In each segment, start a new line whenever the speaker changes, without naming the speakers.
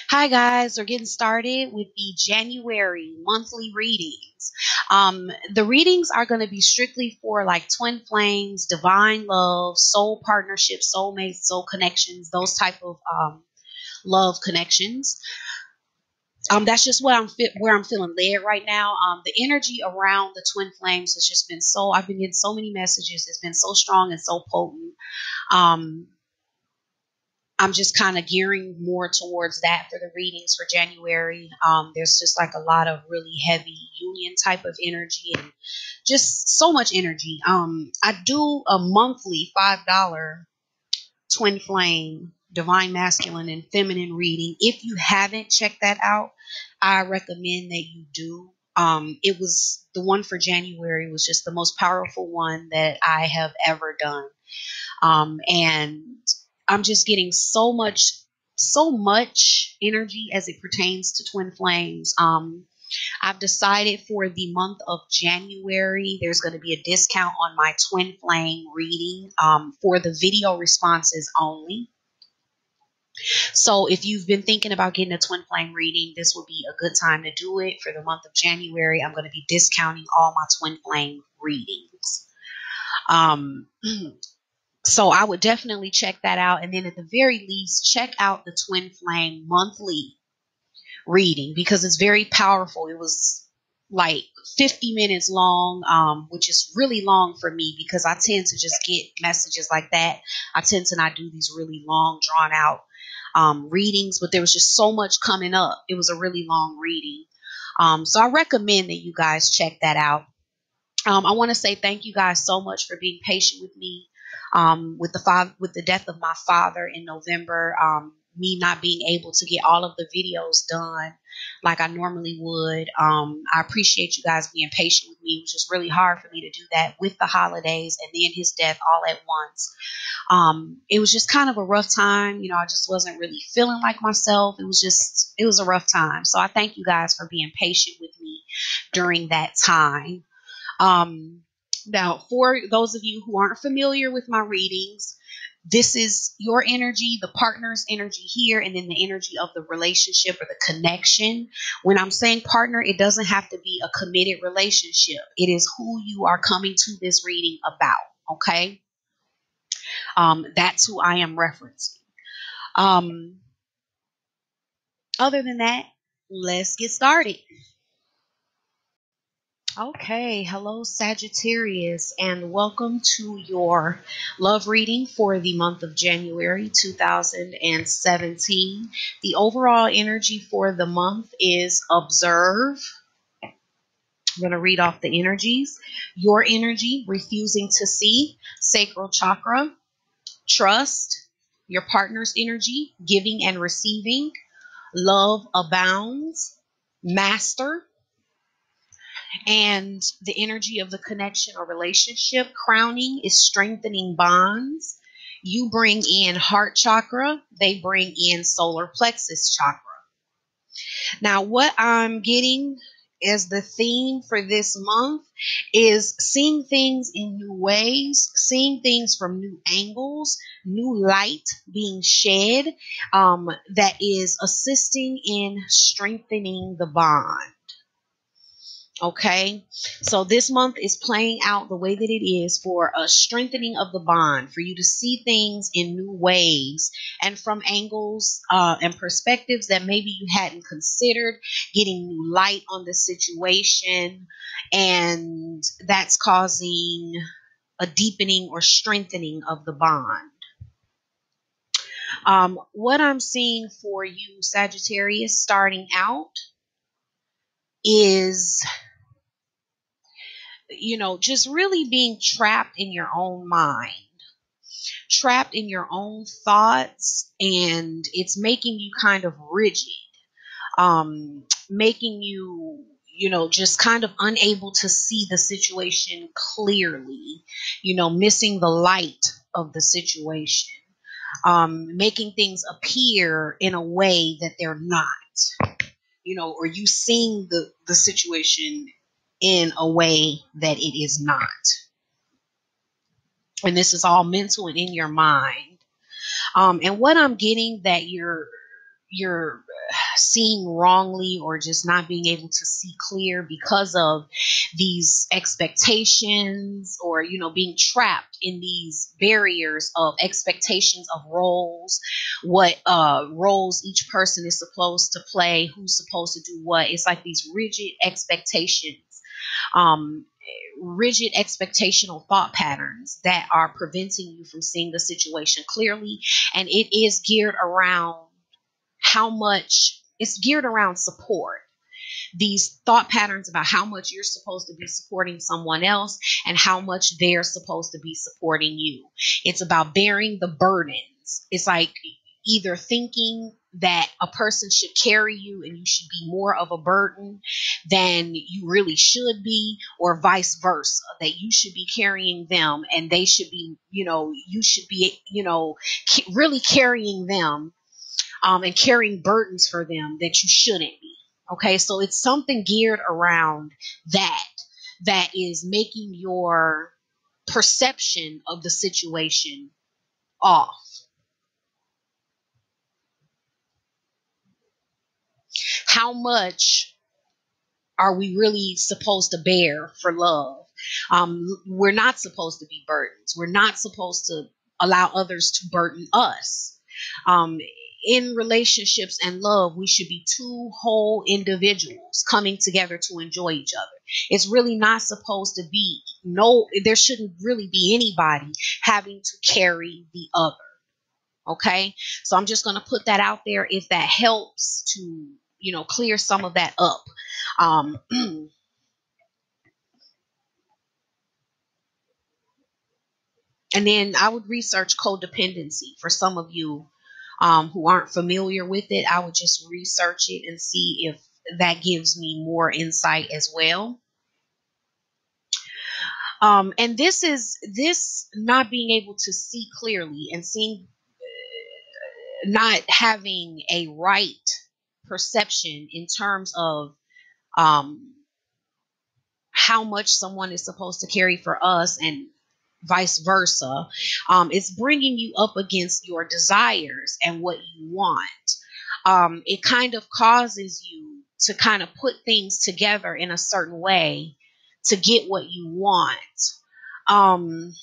Hi guys, we're getting started with the January monthly readings. The readings are going to be strictly for like twin flames, divine love, soul partnerships, soulmates, soul connections, those type of love connections. That's just what where I'm feeling led right now. The energy around the twin flames has just been so. I've been getting so many messages. It's been so strong and so potent. Um, I'm just kind of gearing more towards that for the readings for January. There's just like a lot of really heavy union type of energy and just so much energy. I do a monthly $5 twin flame, divine masculine and feminine reading. If you haven't checked that out, I recommend that you do. It was the one for January was just the most powerful one that I have ever done. And I'm just getting so much energy as it pertains to twin flames. I've decided for the month of January, there's going to be a discount on my twin flame reading for the video responses only. So if you've been thinking about getting a twin flame reading, this will be a good time to do it. For the month of January, I'm going to be discounting all my twin flame readings. Um, So I would definitely check that out. And then at the very least, check out the Twin Flame monthly reading because it's very powerful. It was like 50 minutes long, which is really long for me because I tend to just get messages like that. I tend to not do these really long, drawn out readings, but there was just so much coming up. It was a really long reading. So I recommend that you guys check that out. I want to say thank you guys so much for being patient with me. With the death of my father in November, me not being able to get all of the videos done like I normally would. I appreciate you guys being patient with me. It was just really hard for me to do that with the holidays and then his death all at once. It was just kind of a rough time. I just wasn't really feeling like myself. It was a rough time. So I thank you guys for being patient with me during that time. Now, for those of you who aren't familiar with my readings, this is your energy, the partner's energy here, and then the energy of the relationship or the connection. When I'm saying partner, it doesn't have to be a committed relationship. It is who you are coming to this reading about, okay? That's who I am referencing. Other than that, let's get started. Okay, hello Sagittarius, and welcome to your love reading for the month of January 2017. The overall energy for the month is observe. I'm going to read off the energies. Your energy, refusing to see, sacral chakra, trust, your partner's energy, giving and receiving, love abounds, master, and the energy of the connection or relationship. Crowning is strengthening bonds. You bring in heart chakra. They bring in solar plexus chakra. Now, what I'm getting as the theme for this month is seeing things in new ways, seeing things from new angles, new light being shed that is assisting in strengthening the bond. Okay, so this month is playing out the way that it is for a strengthening of the bond, for you to see things in new ways and from angles and perspectives that maybe you hadn't considered, getting new light on the situation, and that's causing a deepening or strengthening of the bond. What I'm seeing for you, Sagittarius, starting out is just really being trapped in your own mind, trapped in your own thoughts, and it's making you kind of rigid, making you, just kind of unable to see the situation clearly, missing the light of the situation, making things appear in a way that they're not, or you seeing the situation in a way that it is not. And this is all mental and in your mind. And what I'm getting that you're you're seeing wrongly or just not being able to see clear because of these expectations, or being trapped in these barriers of expectations of roles, what roles each person is supposed to play, who's supposed to do what. It's like these um rigid expectational thought patterns that are preventing you from seeing the situation clearly. And it is geared around it's geared around support. These thought patterns about how much you're supposed to be supporting someone else and how much they're supposed to be supporting you. It's about bearing the burdens. It's like either thinking that a person should carry you and you should be more of a burden than you really should be, or vice versa, that you should be carrying them and they should be, you should be, really carrying them, and carrying burdens for them that you shouldn't be. Okay, so it's something geared around that is making your perception of the situation off. How much are we really supposed to bear for love? We're not supposed to be burdens. We're not supposed to allow others to burden us. Um, in relationships and love, we should be two whole individuals coming together to enjoy each other. It's really not supposed to be, there shouldn't really be anybody having to carry the other. Okay, so I'm just going to put that out there if that helps to clear some of that up. um, and then I would research codependency for some of you who aren't familiar with it. I would just research it and see if that gives me more insight as well. And this not being able to see clearly and seeing, not having a right perception in terms of um, how much someone is supposed to carry for us and vice versa. It's bringing you up against your desires and what you want. It kind of causes you to kind of put things together in a certain way to get what you want. Um,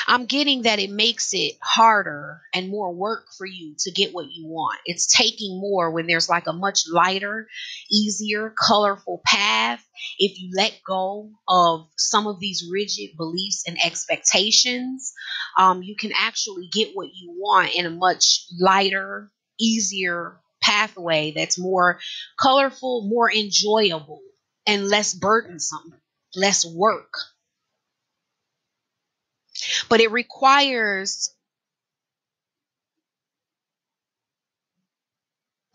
I'm getting that it makes it harder and more work for you to get what you want. It's taking more when there's like a much lighter, easier, colorful path. If you let go of some of these rigid beliefs and expectations, you can actually get what you want in a much lighter, easier pathway that's more colorful, more enjoyable, and less burdensome, less work. But it requires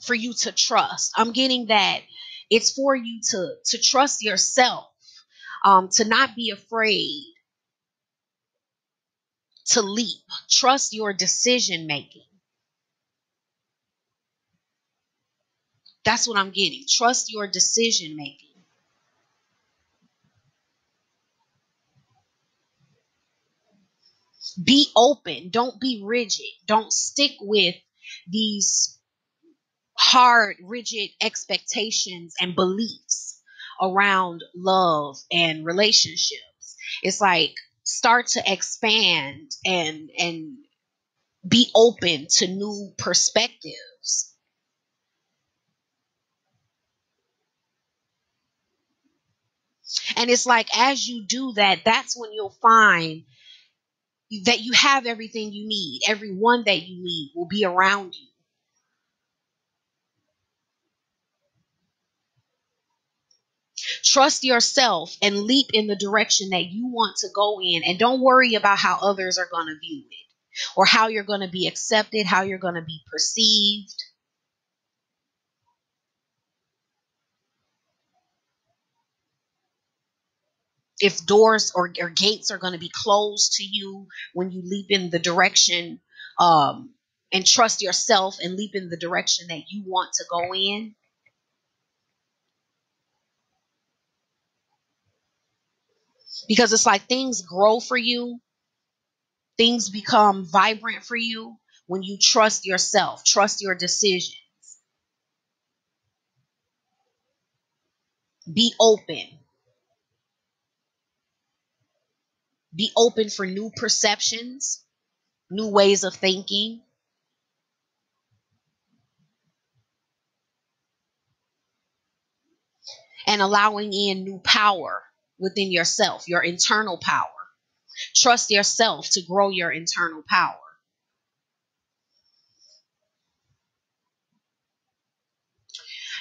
for you to trust. I'm getting that it's for you to trust yourself, to not be afraid to leap. Trust your decision making. That's what I'm getting. Trust your decision making. Be open. Don't be rigid. Don't stick with these hard, rigid expectations and beliefs around love and relationships. It's like start to expand and be open to new perspectives. And it's like as you do that, that's when you'll find that you have everything you need. Everyone that you need will be around you. Trust yourself and leap in the direction that you want to go in, and don't worry about how others are going to view it or how you're going to be accepted, how you're going to be perceived. If doors or gates are going to be closed to you when you leap in the direction, and trust yourself and leap in the direction that you want to go in. Because it's like things grow for you, things become vibrant for you when you trust yourself, trust your decision, be open, be open for new perceptions, new ways of thinking, and allowing in new power within yourself, your internal power. Trust yourself to grow your internal power.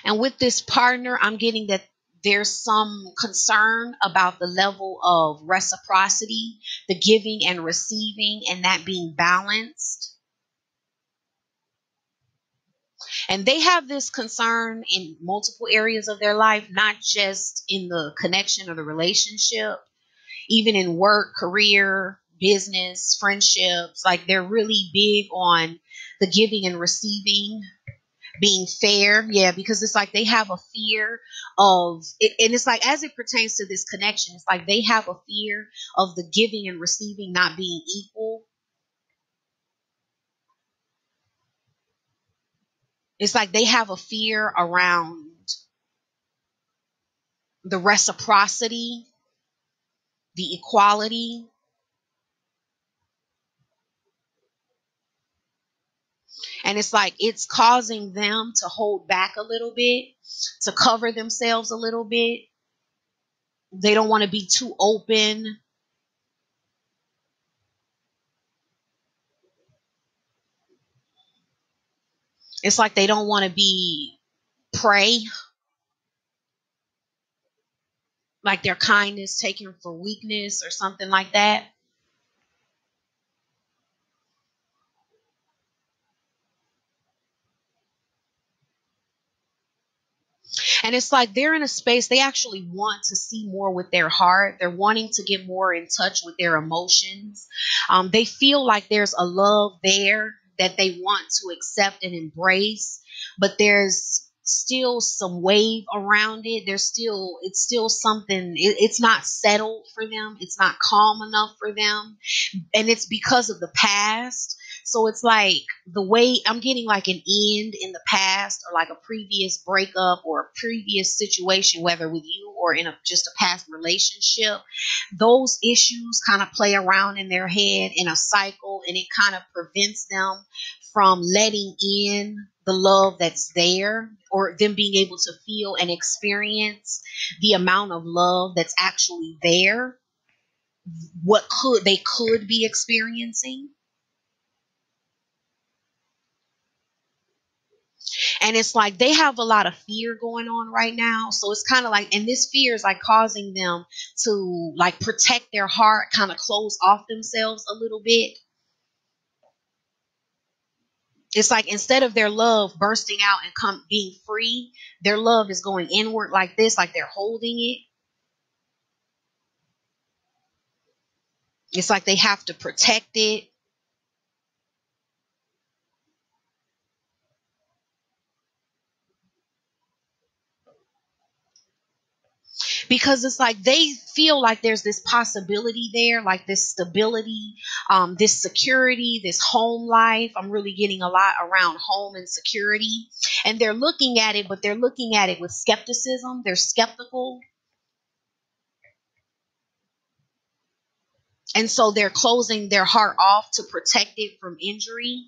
And with this partner, I'm getting that there's some concern about the level of reciprocity, the giving and receiving, and that being balanced. And they have this concern in multiple areas of their life, not just in the connection or the relationship, even in work, career, business, friendships. Like they're really big on the giving and receiving, being fair. Yeah, because it's like they have a fear of it. And it's like, as it pertains to this connection, it's like they have a fear of the giving and receiving not being equal. It's like they have a fear around the reciprocity, the equality. And it's like it's causing them to hold back a little bit, to cover themselves a little bit. They don't want to be too open. It's like they don't want to be prey, like their kindness taken for weakness or something like that. And it's like they're in a space they actually want to see more with their heart. They're wanting to get more in touch with their emotions. They feel like there's a love there that they want to accept and embrace, but there's still some wave around it. It's still something, it's not settled for them. It's not calm enough for them. And it's because of the past. So it's like the way I'm getting like an end in the past, or like a previous breakup or a previous situation, whether with you or in just a past relationship. Those issues kind of play around in their head in a cycle, and it kind of prevents them from letting in the love that's there, or them being able to feel and experience the amount of love that's actually there, what could be experiencing. And it's like they have a lot of fear going on right now. So it's kind of like, and this fear is like causing them to like protect their heart, kind of close off themselves a little bit. It's like instead of their love bursting out and being free, their love is going inward like this, like they're holding it. It's like they have to protect it. Because it's like they feel like there's this possibility there, like this stability, this security, this home life. I'm really getting a lot around home and security. And they're looking at it, but they're looking at it with skepticism. They're skeptical. And so they're closing their heart off to protect it from injury.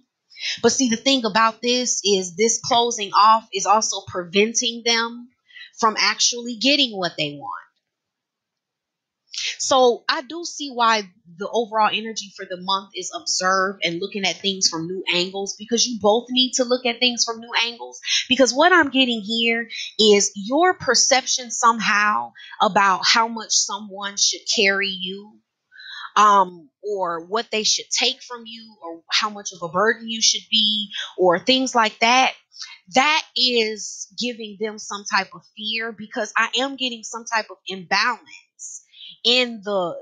But see, the thing about this is this closing off is also preventing them from actually getting what they want. So I do see why the overall energy for the month is observe and looking at things from new angles, because you both need to look at things from new angles. Because what I'm getting here is your perception somehow about how much someone should carry you, or what they should take from you, or how much of a burden you should be, or things like that. That is giving them some type of fear, because I am getting some type of imbalance in the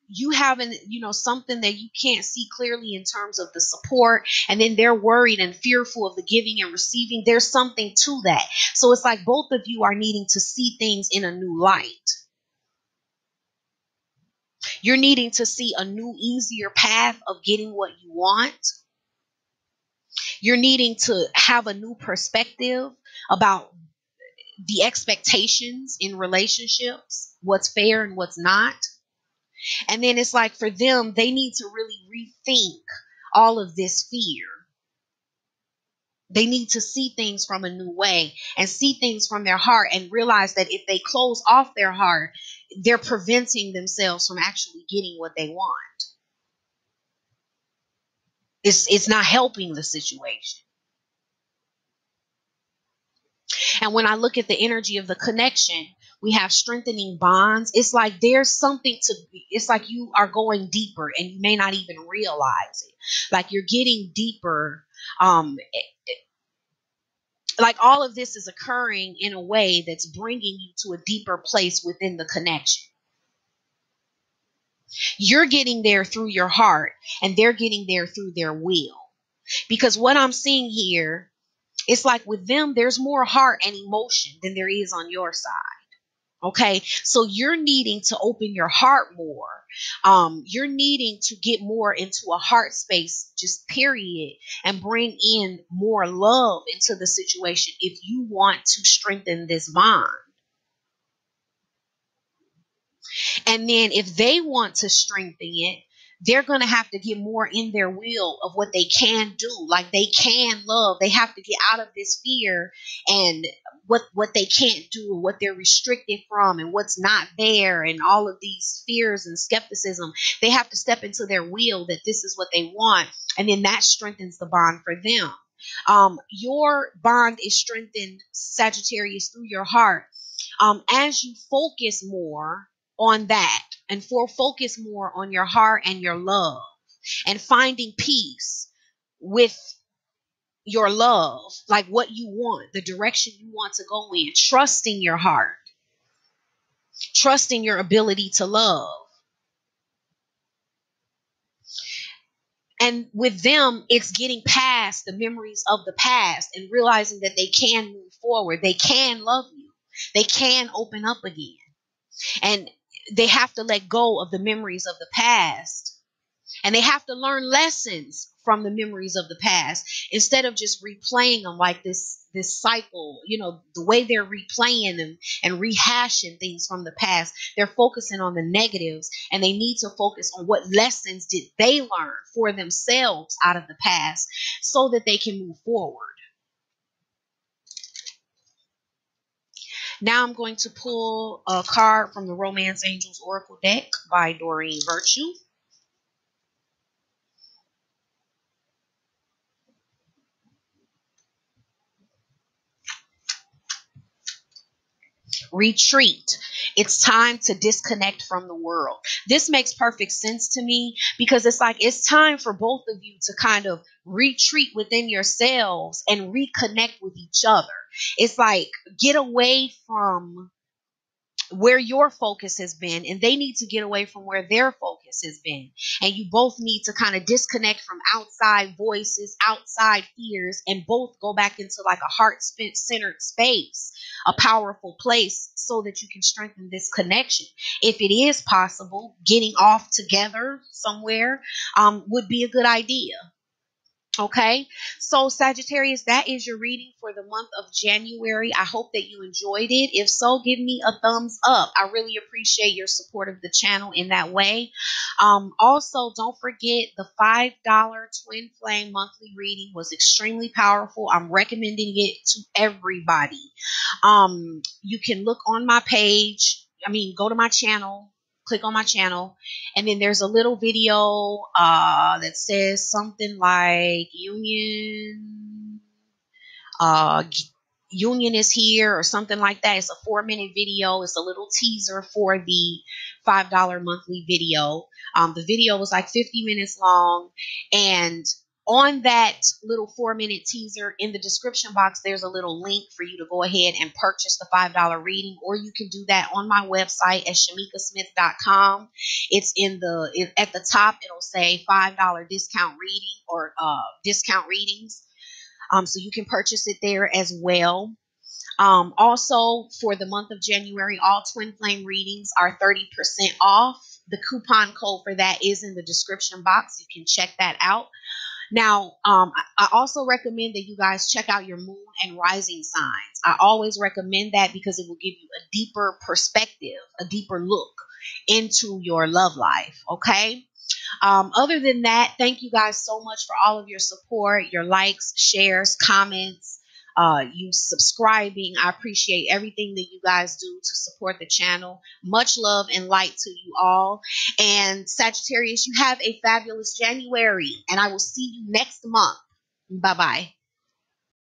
you having, something that you can't see clearly in terms of the support, and then they're worried and fearful of the giving and receiving. There's something to that. So it's like both of you are needing to see things in a new light. You're needing to see a new, easier path of getting what you want. You're needing to have a new perspective about the expectations in relationships, what's fair and what's not. And then it's like for them, they need to really rethink all of this fear. They need to see things from a new way and see things from their heart and realize that if they close off their heart, they're preventing themselves from actually getting what they want. It's not helping the situation. And when I look at the energy of the connection, we have strengthening bonds. It's like there's something to, it's like you are going deeper and you may not even realize it. Like you're getting deeper. Like all of this is occurring in a way that's bringing you to a deeper place within the connection. You're getting there through your heart and they're getting there through their will. Because what I'm seeing here, it's like with them, there's more heart and emotion than there is on your side. Okay, so you're needing to open your heart more. You're needing to get more into a heart space, just period, and bring in more love into the situation if you want to strengthen this bond. And then if they want to strengthen it, they're going to have to get more in their will of what they can do. Like they can love. They have to get out of this fear and what they can't do, what they're restricted from and what's not there and all of these fears and skepticism. They have to step into their will that this is what they want. And then that strengthens the bond for them. Your bond is strengthened, Sagittarius, through your heart. As you focus more on that and focus more on your heart and your love and finding peace with your love, like what you want, the direction you want to go in, trusting your heart, trusting your ability to love. And with them, it's getting past the memories of the past and realizing that they can move forward. They can love you. They can open up again. And they have to let go of the memories of the past. And they have to learn lessons from the memories of the past instead of just replaying them like this cycle. You know, the way they're replaying them and rehashing things from the past, they're focusing on the negatives and they need to focus on what lessons did they learn for themselves out of the past so that they can move forward. Now I'm going to pull a card from the Romance Angels Oracle deck by Doreen Virtue. Retreat. It's time to disconnect from the world. This makes perfect sense to me because it's like it's time for both of you to kind of retreat within yourselves and reconnect with each other. It's like get away from where your focus has been and they need to get away from where their focus has been, and you both need to kind of disconnect from outside voices, outside fears, and both go back into like a heart-centered space, a powerful place, so that you can strengthen this connection. If it is possible, getting off together somewhere would be a good idea. Okay, so Sagittarius, that is your reading for the month of January. I hope that you enjoyed it. If so, give me a thumbs up. I really appreciate your support of the channel in that way. Also, don't forget the $5 Twin Flame monthly reading was extremely powerful. I'm recommending it to everybody. You can look on my page. Go to my channel. Click on my channel, and then there's a little video that says something like union is here or something like that. It's a 4-minute video. It's a little teaser for the $5 monthly video. The video was like 50 minutes long, and on that little 4-minute teaser in the description box, there's a little link for you to go ahead and purchase the $5 reading, or you can do that on my website at shamikasmith.com. It's at the top, it'll say $5 discount reading or discount readings. So you can purchase it there as well. Also, for the month of January, all Twin Flame readings are 30% off. The coupon code for that is in the description box. You can check that out. Now, I also recommend that you guys check out your moon and rising signs. I always recommend that because it will give you a deeper perspective, a deeper look into your love life. Okay. Other than that, thank you guys so much for all of your support, your likes, shares, comments, you subscribing. I appreciate everything that you guys do to support the channel. Much love and light to you all. And Sagittarius, you have a fabulous January, and I will see you next month. Bye bye.